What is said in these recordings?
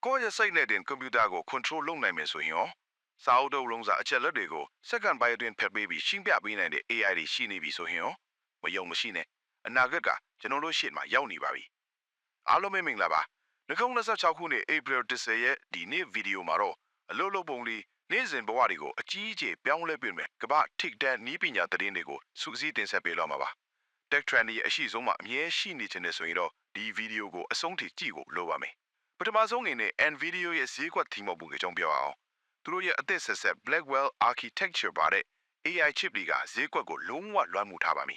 ကိုယ့်ရဲ့စိတ်နဲ့တင်ကွန်ပျူတာကို control လုပ်နိုင်မယ်ဆိုရင်ရောစာအုပ်တုပ်လုံးစာအချက်လက်တွေကိုစက္ကန့်ပိုင်းအတွင်းဖျက်ပေးပြီးရှင်းပြပေးနိုင်တဲ့ AI တွေရှိနေပြီဆိုရင်ရောမယုံမရှိနဲ့အနာဂတ်ကကျွန်တော်တို့ရှေ့မှာရောက်နေပါပြီအားလုံးပဲမင်္ဂလာပါ2026ခုနှစ် April 10ရက်ဒီနေ့ဗီဒီယိုမှာတော့အလုပ်လုပ်ပုံလေးနေ့စဉ်ဘဝတွေကိုအကြီးအကျယ်ပြောင်းလဲပေးမယ်ကမ္ဘာထိပ်တန်းနည်းပညာသတင်းတွေကိုစုစည်းတင်ဆက်ပေးတော့မှာပါ Tech Trend ရဲ့အရှိဆုံးမှာအမြဲရှိနေခြင်းနဲ့ဆိုရင်တော့ဒီဗီဒီယိုကိုအဆုံးထိကြည့်ဖို့လိုပါမယ်ပထမဆုံးအနေနဲ့ NVIDIA ရဲ့ဈေးကွက်ထီမောက်ပုံအကြောင်းပြောအောင်သူတို့ရဲ့အသစ်ဆက်ဆက် Blackwell Architecture ပါတဲ့ AI chip တွေကဈေးကွက်ကိုလုံးဝလွှမ်းမိုးထားပါပြီ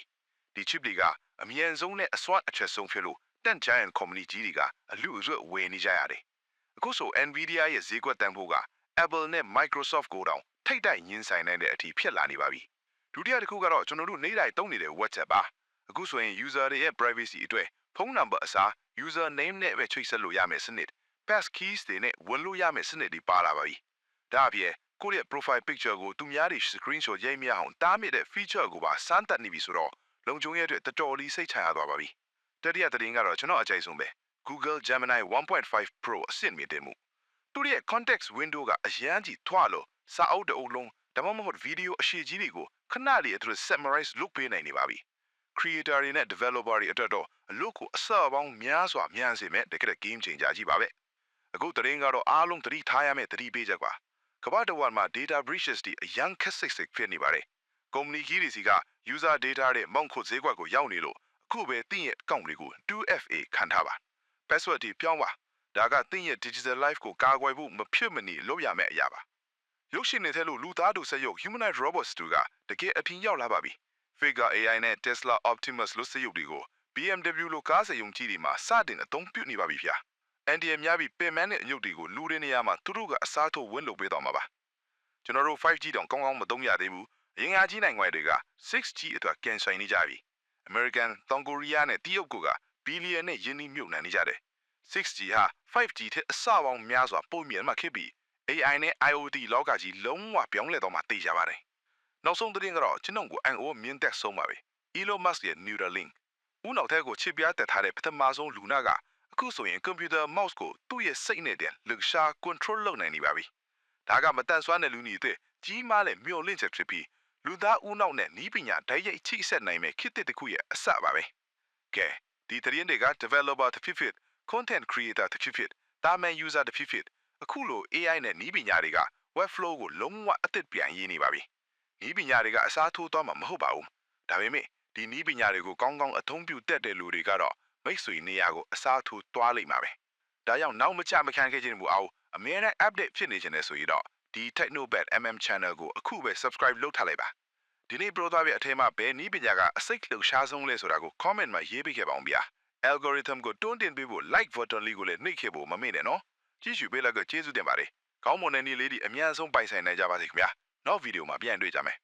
ဒီ chip တွေကအမြန်ဆုံးနဲ့အစွမ်းအချက်ဆုံးဖြစ်လို့တန့် giant company ကြီးတွေကအလူအရွတ်ဝယ်နေကြရတယ်အခုဆို NVIDIA ရဲ့ဈေးကွက်တန်ဖိုးက Apple နဲ့ Microsoft ကိုတောင်ထိတ်တိုက်ညှင်းဆိုင်နိုင်တဲ့အထိဖြစ်လာနေပါပြီဒုတိယတစ်ခုကတော့ကျွန်တော်တို့နေ့တိုင်းသုံးနေတဲ့ WhatsApp ပါအခုဆိုရင် user တွေရဲ့ privacy အတွက်ဖုန်းနံပါတ်အစား user name နဲ့ပဲချိတ်ဆက်လို့ရမယ်စနစ် pass keys တွေနဲ့ဝင်လို့ရမယ်စနစ်တွေပါလာပါပြီဒါအပြင်ကိုယ့်ရဲ့ profile picture ကိုသူများတွေ screenshot ရိုက်မြအောင်တားမြစ်တဲ့ feature ကိုပါစမ်းသပ်နေပြီဆိုတော့လုံခြုံရေးအတွက်တော်တော်လေးစိတ်ချရသွားပါပြီတတိယသတင်းကတော့ကျွန်တော်အကြိုက်ဆုံးပဲ Google Gemini 1.5 Pro အဆင့်မြင့်တင်မှုသူရဲ့ context window ကအရန်ကြီးထွားလို့စာအုပ်တအုပ်လုံးဒါမှမဟုတ် video အရှိကြီးတွေကိုခဏလေးအတွက် summarize လုပ်ပေးနိုင်နေပါပြီ creator တွေနဲ့ developer တွေအတွက်တော့အလုပ်ကိုအစအပေါင်းများစွာမြန်စေမဲ့တကယ် game changer ကြီးပါပဲအခုသတင်းကတော့အားလုံးသတိထားရမယ့်သတိပေးချက်ပါကမ္ဘာတစ်ဝန်းမှာ data breaches တွေအရန်ခက်စိတ်စိတ်ဖြစ်နေပါတယ်ကုမ္ပဏီကြီးတွေစီက user data တဲ့မောင့်ခုတ်ဈေးကွက်ကိုရောက်နေလို့အခုပဲတင်းရဲ့ account တွေကို 2FA ခံထားပါ password တွေပြောင်းပါဒါကတင်းရဲ့ digital life ကိုကာကွယ်ဖို့မဖြစ်မနေလုပ်ရမယ့်အရာပါရုပ်ရှင်တွေထဲလို့လူသားတို့ဆက်ရုပ် humanoid robots တို့ကတကယ်အထင်ရောက်လာပါပြီ Figure AI နဲ့ Tesla Optimus လို့စက်ရုပ်တွေကို BMW လို့ကားစက်ရုံကြီးတွေမှာစတင်အသုံးပြုနေပါပြီဗျာအန်ဒီရများပြီးပင်မနဲ့အညုတ်တွေကိုလူတွေနေရာမှာသူတို့ကအစားထိုးဝင်းလုပ်ပေးတော့မှာပါကျွန်တော်တို့ 5G တောင်ကောင်းကောင်းမသုံးရသေးဘူးအင်အားကြီးနိုင်ငံတွေက 6G အတွက်ကန်ဆိုင်နေကြပြီ American တောင်ကိုရီးယားနဲ့တရုတ်ကဘီလီယံနဲ့ယင်းနှိမြုပ်နှံနေကြတယ် 6G ဟာ 5G ထက်အဆပေါင်းများစွာပိုမြင့်မှဖြစ်ပြီး AI နဲ့ IoT လောကကြီးလုံးဝပြောင်းလဲတော့မှသိကြပါတယ်နောက်ဆုံးသတင်းကတော့ကျွန်တော်ကို NO မြင့်တက်ဆုံးပါပဲ Elon Musk ရဲ့ Neuralink ဦးနောက်ထဲကိုချစ်ပြားတက်ထားတဲ့ပထမဆုံးလူနာကအခုဆိုရင်ကွန်ပျူတာ mouse ကိုသူ့ရဲ့စိတ်နဲ့တည်းလှူရှာ control လုပ်နိုင်နေပါပြီဒါကမတန်ဆွမ်းတဲ့လူညီတဲ့ကြီးမားတဲ့မျောလင့်ချက်ဖြစ်ပြီးလူသားဦးနောက်နဲ့နီးပညာဓာတ်ရိုက်ချိဆက်နိုင်မဲ့ခေတ်တစ်ခုရဲ့အစပါပဲကဲဒီသတင်းတွေက developer တစ်ဖြစ် content creator တစ်ဖြစ်တာမန် user တစ်ဖြစ်အခုလို AI နဲ့နီးပညာတွေက web flow ကိုလုံးဝအသစ်ပြန်ရေးနေပါပြီနီးပညာတွေကအစားထိုးသွားမှာမဟုတ်ပါဘူးဒါပေမဲ့ဒီနီးပညာတွေကိုကောင်းကောင်းအသုံးပြုတတ်တဲ့လူတွေကတော့မိတ်ဆွေနေရာကိုအစားထိုးသွားလိမ့်မှာပဲဒါကြောင့်နောက်မချမခံခဲ့ခြင်းမူအောင်အမြဲတမ်း update ဖြစ်နေခြင်းနဲ့ဆိုရင်တော့ဒီ Technobad MM channel ကိုအခုပဲ subscribe လုပ်ထားလိုက်ပါဒီနေ့ pro သွားပြအထက်မှာဘယ်နီးပညာကအစိတ်လှုပ်ရှားဆုံးလဲဆိုတာကို comment မှာရေးပေးခဲ့ပါအောင်ဗျာ algorithm ကိုတွန်းတင်ပေးဖို့ like button လေးကိုလည်းနှိပ်ခဲ့ဖို့မမေ့နဲ့နော်ကြည့်ရှုပေးလိုက်ကြကျေးဇူးတင်ပါတယ်ကောင်းမွန်တဲ့နေ့လေးဒီအများဆုံးပိုင်ဆိုင်နိုင်ကြပါစေခင်ဗျာနောက်ဗီဒီယိုမှာပြန်တွေ့ကြမယ်